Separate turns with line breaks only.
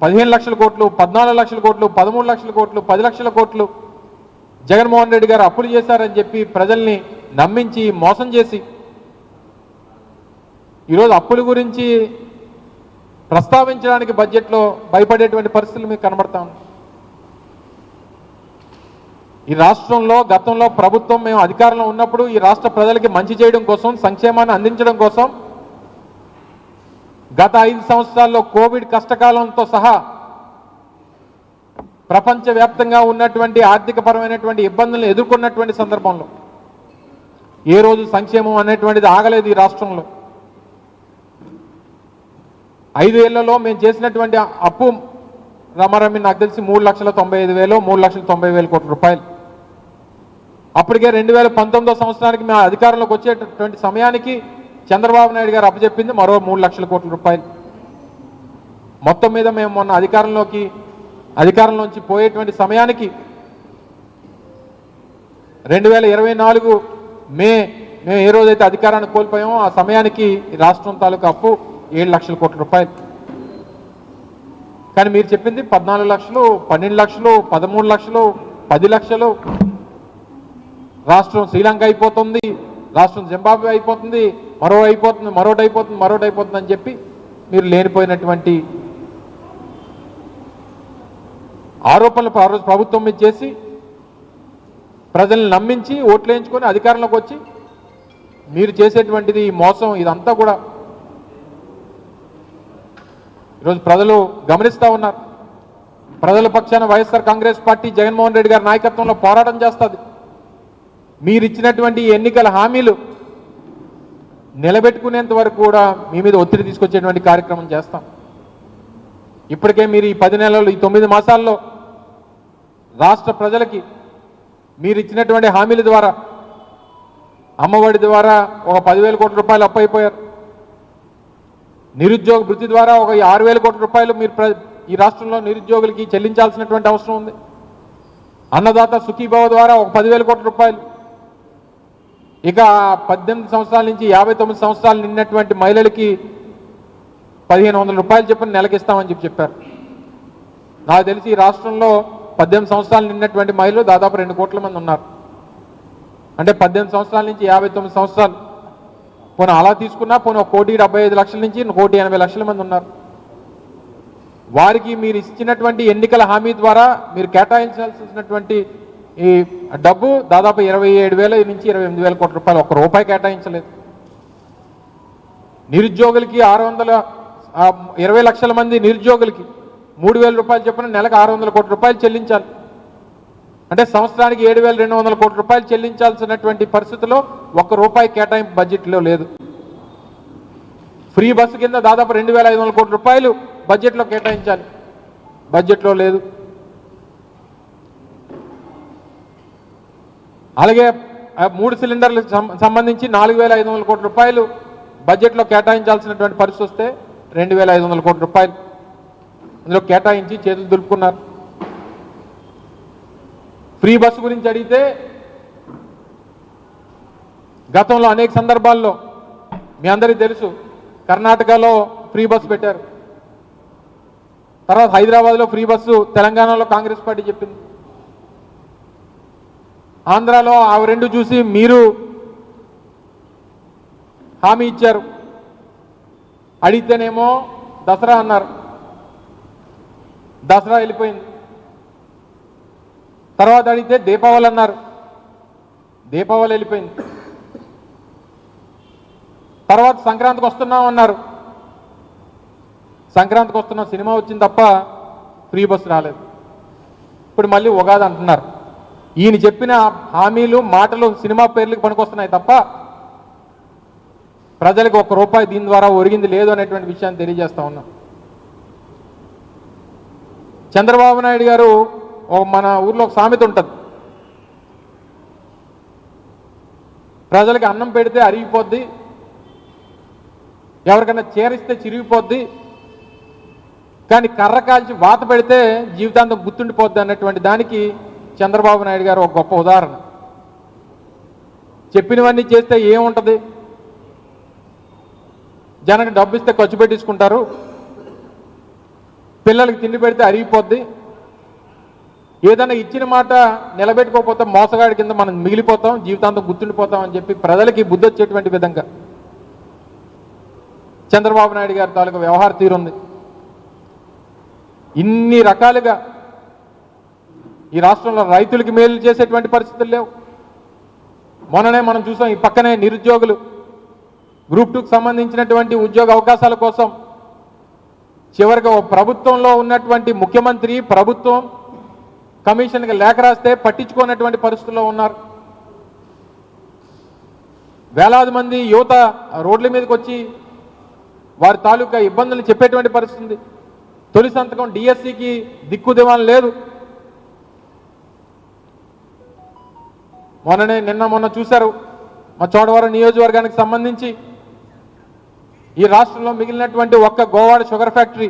15 లక్షల కోట్లు, 14 లక్షల కోట్లు, 13 లక్షల కోట్లు, 10 లక్షల కోట్లు జగన్మోహన్ రెడ్డి గారు అప్పులు చేశారని చెప్పి ప్రజల్ని నమ్మించి మోసం చేసి ఈరోజు అప్పుల గురించి ప్రస్తావించడానికి బడ్జెట్లో భయపడేటువంటి పరిస్థితులు మీకు కనబడతా ఉన్నాయి. ఈ రాష్ట్రంలో గతంలో ప్రభుత్వం మేము అధికారంలో ఉన్నప్పుడు ఈ రాష్ట్ర ప్రజలకి మంచి చేయడం కోసం, సంక్షేమాన్ని అందించడం కోసం గత 5 సంవత్సరాల్లో కోవిడ్ కష్టకాలంతో సహా ప్రపంచవ్యాప్తంగా ఉన్నటువంటి ఆర్థికపరమైనటువంటి ఇబ్బందులను ఎదుర్కొన్నటువంటి సందర్భంలో ఏ రోజు సంక్షేమం అనేటువంటిది ఆగలేదు ఈ రాష్ట్రంలో. 5 ఏళ్లలో మేము చేసినటువంటి అప్పు రమారమి నాకు తెలిసి 3,95,000, 3,90,000 కోట్ల రూపాయలు. అప్పటికే 2019 సంవత్సరానికి మేము అధికారంలోకి వచ్చేటటువంటి సమయానికి చంద్రబాబు నాయుడు గారు అప్పచెప్పింది మరో 3 లక్షల కోట్ల రూపాయలు. మొత్తం మీద మేము మొన్న అధికారంలోంచి పోయేటువంటి సమయానికి 2024 మేము ఏ రోజైతే అధికారాన్ని కోల్పోయామో ఆ సమయానికి రాష్ట్రం తాలూకు అప్పు 7 లక్షల కోట్ల రూపాయలు. కానీ మీరు చెప్పింది 14 లక్షలు, 12 లక్షలు, 13 లక్షలు, 10 లక్షలు. రాష్ట్రం శ్రీలంక అయిపోతుంది, రాష్ట్రం జింబాబ్వే అయిపోతుంది, మరోటి అయిపోతుంది అని చెప్పి మీరు లేనిపోయినటువంటి ఆరోపణలు ప్రభుత్వం మీద చేసి ప్రజల్ని నమ్మించి ఓట్లు వేయించుకొని అధికారంలోకి వచ్చి మీరు చేసేటువంటిది ఈ మోసం ఇదంతా కూడా ఈరోజు ప్రజలు గమనిస్తూ ఉన్నారు. ప్రజల పక్షాన వైఎస్ఆర్ కాంగ్రెస్ పార్టీ జగన్మోహన్ రెడ్డి గారి నాయకత్వంలో పోరాటం చేస్తుంది. మీరు ఇచ్చినటువంటి ఎన్నికల హామీలు నిలబెట్టుకునేంత వరకు కూడా మీ మీద ఒత్తిడి తీసుకొచ్చేటువంటి కార్యక్రమం చేస్తాం. ఇప్పటికే మీరు ఈ 10 నెలలు, ఈ 9 మాసాల్లో రాష్ట్ర ప్రజలకి మీరు ఇచ్చినటువంటి హామీల ద్వారా, అమ్మఒడి ద్వారా ఒక 10,000 కోట్ల రూపాయలు అప్పు అయిపోయారు. నిరుద్యోగ భృతి ద్వారా ఒక 6,000 కోట్ల రూపాయలు మీరు ఈ రాష్ట్రంలో నిరుద్యోగులకి చెల్లించాల్సినటువంటి అవసరం ఉంది. అన్నదాత సుఖీభవ ద్వారా ఒక 10,000 కోట్ల రూపాయలు. ఇక 18 సంవత్సరాల నుంచి 59 సంవత్సరాలు నిన్నటువంటి మహిళలకి 1,500 రూపాయలు చెప్పిన నెలకిస్తామని చెప్పారు. నాకు తెలిసి ఈ రాష్ట్రంలో 18 సంవత్సరాలు నిన్నటువంటి మహిళలు దాదాపు 2 కోట్ల మంది ఉన్నారు. అంటే 18 సంవత్సరాల నుంచి 59 సంవత్సరాలు పోనీ అలా తీసుకున్నా పోనీ 1,75 లక్షల నుంచి 1,80 లక్షల మంది ఉన్నారు. వారికి మీరు ఇచ్చినటువంటి ఎన్నికల హామీ ద్వారా మీరు కేటాయించాల్సినటువంటి ఈ డబ్బు దాదాపు 27,000 నుంచి 28,000 కోట్ల రూపాయలు, ఒక్క రూపాయి కేటాయించలేదు. నిరుద్యోగులకి 20 లక్షల మంది నిరుద్యోగులకి 3,000 రూపాయలు చెప్పిన నెలకు 600 కోట్ల రూపాయలు చెల్లించాలి. అంటే సంవత్సరానికి 7,200 కోట్ల రూపాయలు చెల్లించాల్సినటువంటి పరిస్థితిలో ఒక్క రూపాయి కేటాయింపు బడ్జెట్లో లేదు. ఫ్రీ బస్సు కింద దాదాపు 2,500 కోట్ల రూపాయలు బడ్జెట్లో కేటాయించాలి, బడ్జెట్లో లేదు. అలాగే 3 సిలిండర్లకు సంబంధించి 4,500 కోట్ల రూపాయలు బడ్జెట్లో కేటాయించాల్సినటువంటి పరిస్థితి వస్తే 2,500 కోట్ల రూపాయలు అందులో కేటాయించి చేతులు దులుపుకున్నారు. ఫ్రీ బస్సు గురించి అడిగితే గతంలో అనేక సందర్భాల్లో మీ అందరికీ తెలుసు, కర్ణాటకలో ఫ్రీ బస్సు పెట్టారు. తర్వాత హైదరాబాద్లో ఫ్రీ బస్సు తెలంగాణలో కాంగ్రెస్ పార్టీ చెప్పింది. ఆంధ్రాలో ఆ 2 చూసి మీరు హామీ ఇచ్చారు. అడిగితేనేమో దసరా అన్నారు, దసరా వెళ్ళిపోయింది. తర్వాత అడిగితే దీపావళి అన్నారు, దీపావళి వెళ్ళిపోయింది. తర్వాత సంక్రాంతికి వస్తున్నాం అన్నారు, సంక్రాంతికి వస్తున్నాం సినిమా వచ్చింది తప్ప ఫ్రీ బస్సు రాలేదు. ఇప్పుడు మళ్ళీ ఉగాది అంటున్నారు. ఈయన చెప్పిన హామీలు మాటలు సినిమా పేర్లకు పనికొస్తున్నాయి తప్ప ప్రజలకు ఒక్క రూపాయి దీని ద్వారా ఒరిగింది లేదు అనేటువంటి విషయాన్ని తెలియజేస్తా ఉన్నాం. చంద్రబాబు నాయుడు గారు మన ఊర్లో ఒక సామెత ఉంటుంది, ప్రజలకి అన్నం పెడితే అరిగిపోద్ది, ఎవరికైనా చేరిస్తే చిరిగిపోద్ది, కానీ కర్ర కాల్చి వాత పెడితే జీవితాంతం గుర్తుండిపోద్ది అన్నటువంటి దానికి చంద్రబాబు నాయుడు గారు ఒక గొప్ప ఉదాహరణ. చెప్పినవన్నీ చేస్తే ఏముంటుంది, జనానికి డబ్బు ఇస్తే ఖర్చు పెట్టించుకుంటారు, పిల్లలకి తిండి పెడితే అరిగిపోద్ది, ఏదైనా ఇచ్చిన మాట నిలబెట్టుకోకపోతే మోసగాడి కింద మనం మిగిలిపోతాం, జీవితాంతం గుర్తుండిపోతాం అని చెప్పి ప్రజలకి బుద్ధి వచ్చేటువంటి విధంగా చంద్రబాబు నాయుడు గారి తాలూకు వ్యవహార తీరుంది. ఇన్ని రకాలుగా ఈ రాష్ట్రంలో రైతులకి మేలు చేసేటువంటి పరిస్థితులు లేవు. మొన్ననే మనం చూసాం, ఈ పక్కనే నిరుద్యోగులు గ్రూప్ 2కి సంబంధించినటువంటి ఉద్యోగ అవకాశాల కోసం చివరిగా ప్రభుత్వంలో ఉన్నటువంటి ముఖ్యమంత్రి, ప్రభుత్వం కమిషన్కి లేఖ రాస్తే పట్టించుకున్నటువంటి పరిస్థితుల్లో ఉన్నారు. వేలాది మంది యువత రోడ్ల మీదకి వచ్చి వారి తాలూకా ఇబ్బందులు చెప్పేటువంటి పరిస్థితి. తొలి సంతకం డిఎస్సికి దిక్కుదివాన్ లేదు. మొన్న చూశారు, మా చోడవరం నియోజకవర్గానికి సంబంధించి ఈ రాష్ట్రంలో మిగిలినటువంటి ఒక్క గోవాడ షుగర్ ఫ్యాక్టరీ